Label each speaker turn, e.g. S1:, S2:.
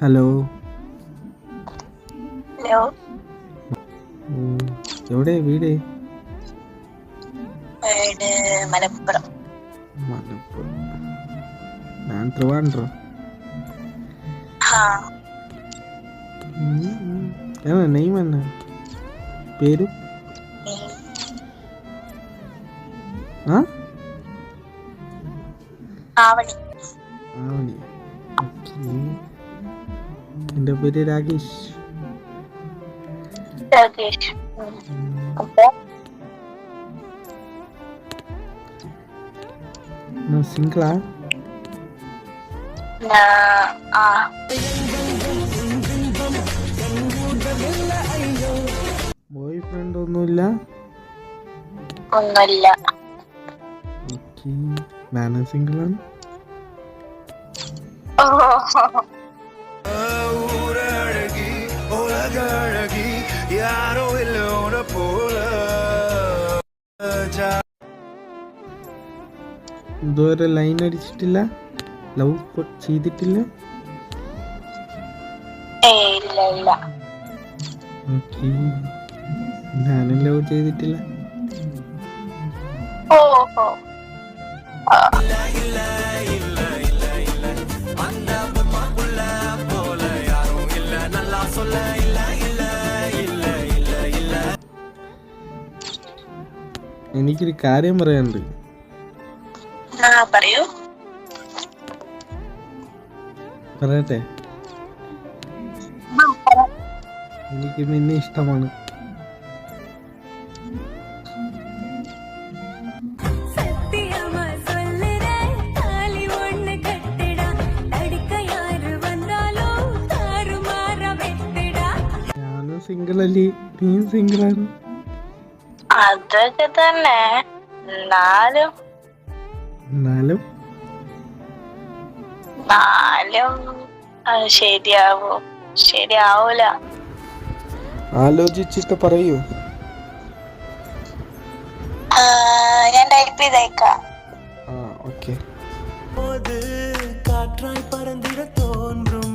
S1: Hello.
S2: Hello.
S1: എവിടെ വീട്?
S2: വീട് മലപ്പുറം.
S1: മലപ്പുറം. ഞാൻ ട്രിവാൻഡ്രം. നെയ്മ് എന്നാ പേര്?
S2: ആവണി.
S1: ആവണി. എൻ്റെ പേര് രാകേഷ്.
S2: രാകേഷ്. അപ്പൊ
S1: സിംഗിളാ? ബോയ് ഫ്രണ്ട് ഒന്നുമില്ല?
S2: ഒന്നുമില്ല.
S1: ഞാനും സിംഗിളാണ്. ഇതുവരെ ലൈൻ അടിച്ചിട്ടില്ല? ലവ് ചെയ്തിട്ടില്ല?
S2: ഇല്ല.
S1: ഞാനും ലവ് ചെയ്തിട്ടില്ല.
S2: ഓഹോ.
S1: എനിക്കൊരു കാര്യം പറയാനുണ്ട്.
S2: പറയൂ.
S1: പറയട്ടെ? എനിക്ക് നിന്നെ ഇഷ്ടമാണ്. ഞാനും സിംഗിളല്ലേ, നീ സിംഗിളാണ്.
S2: അതൊക്കെ തന്നെ. എന്നാലും ശരിയാവൂല.
S1: ആലോചിച്ചിട്ട് പറയൂ.
S2: ഞാൻ ടൈപ്പ് ചെയ്തേക്കാം.
S1: ഓക്കെ.
S3: காற்றாய் பறந்திட தோன்றும்